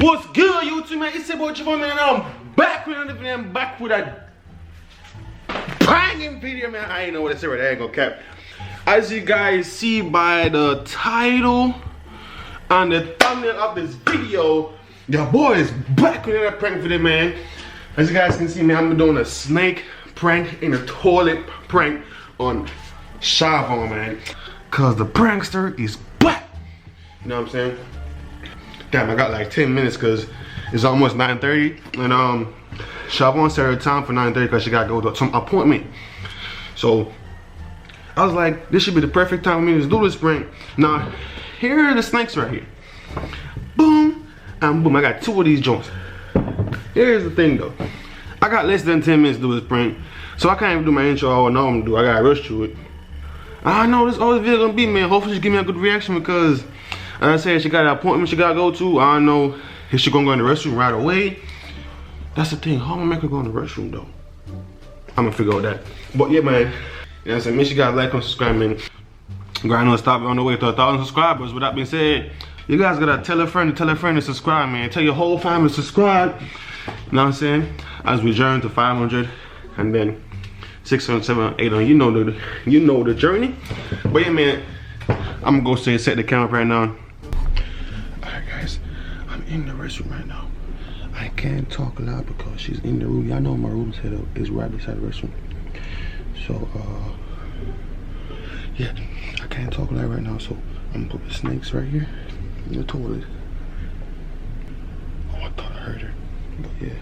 What's good, YouTube, man? It's your boy Javon, man, and I'm back with another video. I'm back with a banging video, man. I ain't know what to say right there. I ain't gonna cap. As you guys see by the title and the thumbnail of this video, your boy is back with another prank video, man. As you guys can see, man, I'm doing a snake prank and a toilet prank on Javon, man. Cause the prankster is back. You know what I'm saying? Damn, I got like 10 minutes because it's almost 9:30. And Javon set her time for 9:30 because she got to go to some appointment. So I was like, this should be the perfect time for me to do this prank. Now, here are the snakes right here. Boom and boom. I got two of these joints. Here's the thing though. I got less than 10 minutes to do this prank. So I can't even do my intro I know I'm gonna do. I gotta rush through it. I know this all this video gonna be, man. Hopefully she give me a good reaction because I said she got an appointment she gotta go to. I don't know if she gonna go in the restroom right away. That's the thing. How am I make her go in the restroom though? I'm gonna figure out that. But yeah, man. You know what I'm saying? Make sure you guys like and subscribe, man. Grinding on stop on the way to 1,000 subscribers. With that being said, you guys gotta tell a friend to subscribe, man. Tell your whole family to subscribe. You know what I'm saying? As we journey to 500 and then 600, 700, 800. You know the journey. But yeah, man. I'm gonna go set the camera right now. Alright guys, I'm in the restroom right now. I can't talk loud because she's in the room. Y'all know my room setup is right beside the restroom. So yeah, I can't talk loud right now, so I'm gonna put the snakes right here in the toilet. Oh, I thought I heard her. But yeah.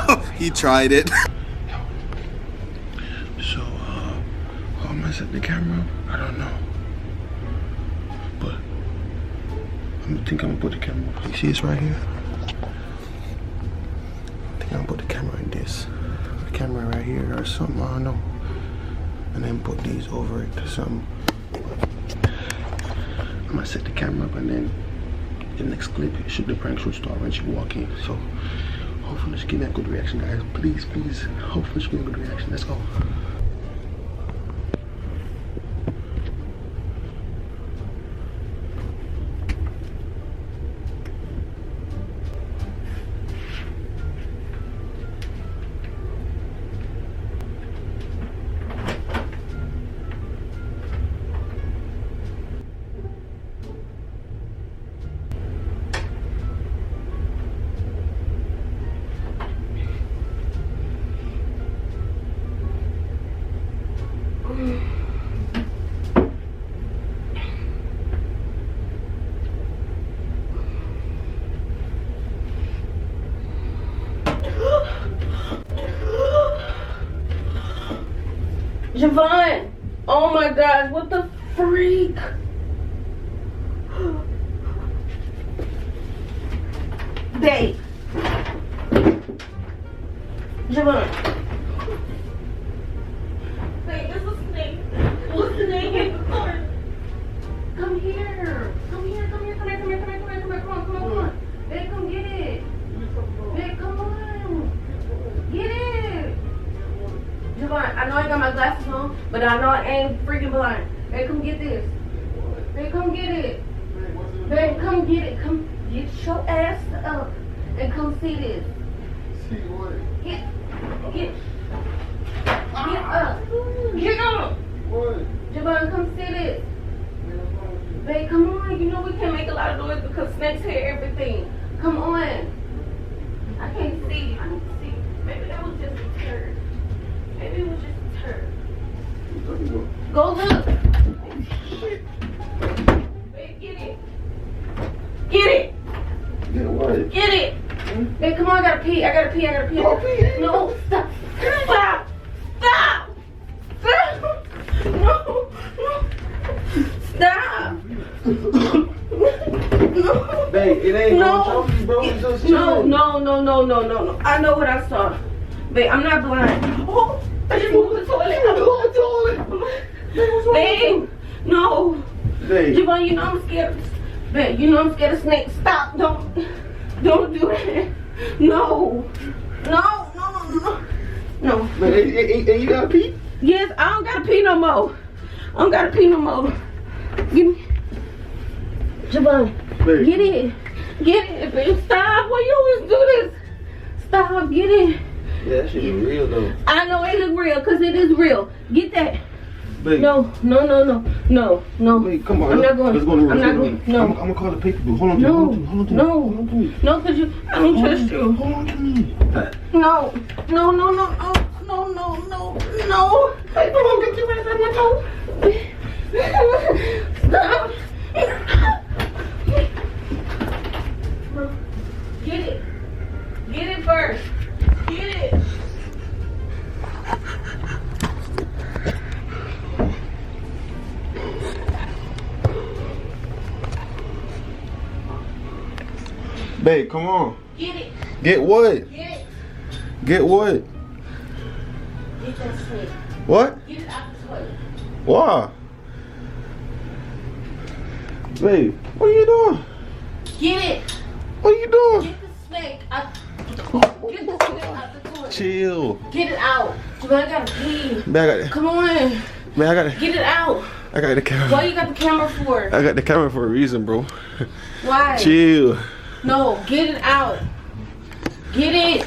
Oh, he tried it. So, how am I set the camera up? I don't know. But I think I'm gonna put the camera up. You see this right here? I think I'm gonna put the camera in this. The camera right here or something, I don't know. And then put these over it to something. I'm gonna set the camera up and then the next clip, the prank should start when she walk in. So hopefully she give me a good reaction, guys. Please, please. Hopefully she give me a good reaction. Let's go. Javon! Oh my gosh, what the freak? Babe. Javon. Babe, there's a snake. There's a snake in the corner. Come here. Come here. Come on. Babe, come get it. Babe, come on. Get it. Javon, I know I got my glasses on, but I know I ain't freaking blind. Babe, come get this. Babe, come get it. Babe, come get it. Come get your ass up and come see this. See what? Get up. Get up. What? Javon, come see this. Babe, come on. You know we can't make a lot of noise because snakes hear everything. Come on. I can't see. I need to see. Maybe that was just a turd. Maybe it was just a turd. Go look. Shit. pee. I gotta pee. Go pee. No, stop. Stop. Stop. Stop. No. Stop. No. Babe, it ain't No. gonna choke you, bro. It's just No. chilling. I know what I saw. Babe, I'm not blind. Oh, I just moved the toilet. Babe, no. Babe. Javon, you know I'm scared. Babe, you know I'm scared of snakes. Stop. Don't do that. No. No. Babe, and you gotta pee? Yes, I don't gotta pee no more. Give me. Javon, Babe. Get it, babe. Stop. Why you always do this? Stop. Get it. Yeah, that shit is real though. I know it is real, because it is real. Get that. Babe. No. Wait, come on. I'm not going. Let's go to the room. I'm not going. No. I'm gonna call the paper boo. Hold on to me. No, Hold on to me. no, Hold on to me. no, because I don't trust you. Hold on to me. No. I don't get you right on my toe. Stop. Get it first. Get it. Babe, come on. Get it. Get what? Get it. Get what? Get that snake. What? Get it out the toilet. Why? Babe, what are you doing? Get it. What are you doing? Get the snake out. Get the snake out the toilet. Chill. Get it out. I gotta pee. Man, I got it. Come on. Man, I got it. Get it out. I got the camera. What you got the camera for? I got the camera for a reason, bro. Why? Chill. No, get it out. Get it.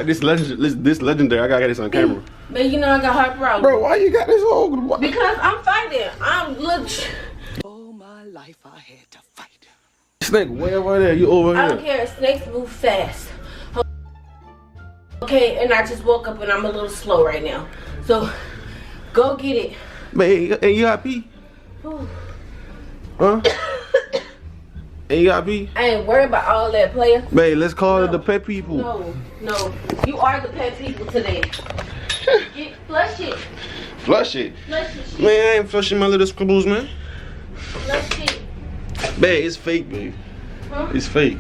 This legendary. I gotta get this on camera. But you know I got heart problems. Bro, why you got this whole? Because I'm fighting. All my life I had to fight. Snake way over there. You over I here. don't care. Snakes move fast. Okay, and I just woke up and I'm a little slow right now. So, go get it. Man, and you got pee? Huh? And you got pee? I ain't worried about all that, player. Babe, let's call it the pet people. No. You are the pet people today. Flush it. Flush it. Flush it. Shit. Man, I ain't flushing my little scribbles, man. Flush it. Babe, it's fake, babe. Huh? It's fake.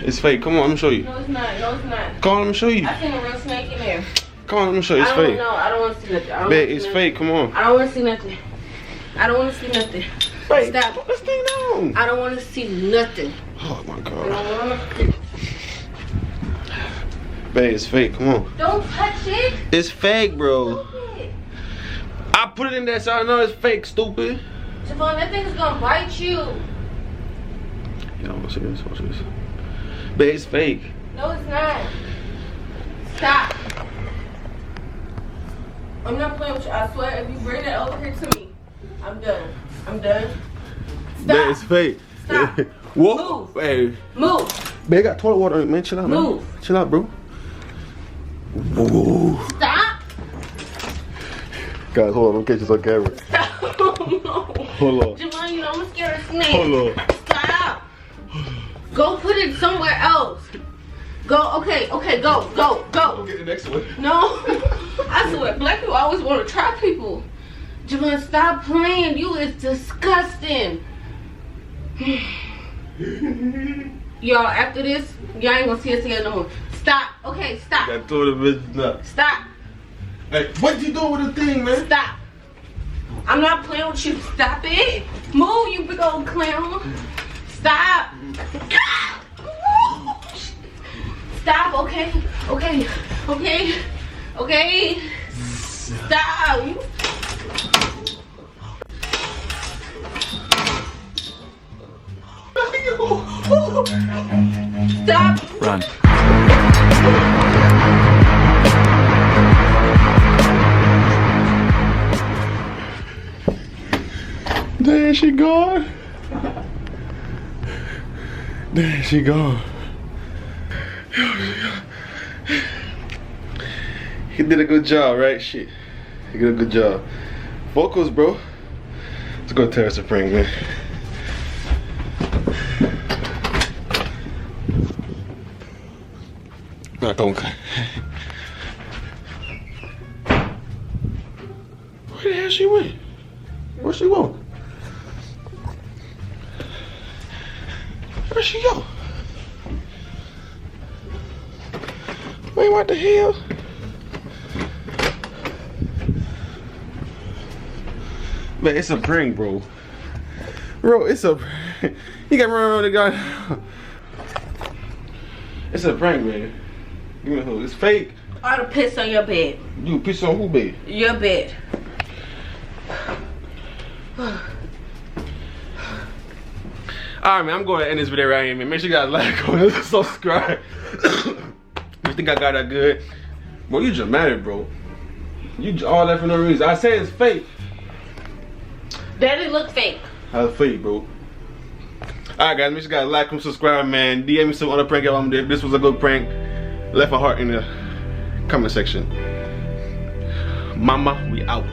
It's fake. Come on, let me show you. No, it's not. Come on, let me show you. I seen a real snake in there. Come on, let me show you. It's fake. No, I don't want to see nothing. Babe, it's fake. Come on. I don't want to see nothing. I don't want to see nothing. Babe, Stop. put this thing down. I don't want to see nothing. Oh my I god. don't want to. Babe, it's fake. Come on. Don't touch it. It's fake, bro. Stupid. I put it in there so I know it's fake, stupid. Javon, that thing is gonna bite you. Yeah, watch this. Watch this. Babe, it's fake. No, it's not. Stop. I'm not playing with you. I swear, if you bring that over here to me, I'm done. Stop. Babe, it's fake. Stop. Whoa. Move. Babe. Move. Babe, I got toilet water on it, man. Chill out, man. Move. Chill out, bro. Whoa. Stop. Guys, hold on. I'm catching this on camera. Stop. No. Hold on. Javon, you know I'm scared of snakes. Hold on. Stop. Go put it somewhere else. Go. Okay, go. Go get the next one. No. I swear, black people always want to try people. Javon, stop playing. You is disgusting. Y'all, after this, y'all ain't gonna see us again no more. Stop. Okay, stop. Got throw the bitch up. Stop. Hey, what you doing with the thing, man? Stop. I'm not playing with you. Stop it. Move, you big old clown. Stop. Stop, okay? Okay. Stop. Stop. Run. There she gone. There she gone. He did a good job, right? Shit. He did a good job. Vocals, bro. Let's go to Terrace Spring, man. Not gonna. Where the hell she went? Where she go? Where she go? Wait, what the hell? Man, it's a prank, bro. Bro, it's a prank. You got me around the guy. It's a prank, man. Give me a hug. It's fake. I ought to piss on your bed. You piss on who bed? Your bed. Alright, man, I'm going to end this video right here, man. Make sure you guys like, comment, subscribe. You think I got that good? Bro, you dramatic, bro. You all that for no reason. I say it's fake. Daddy look fake. How's fake, bro? Alright, guys, make sure you guys like, comment, subscribe, man. DM me some other prank if I'm there. If this was a good prank, left a heart in the comment section. Mama, we out.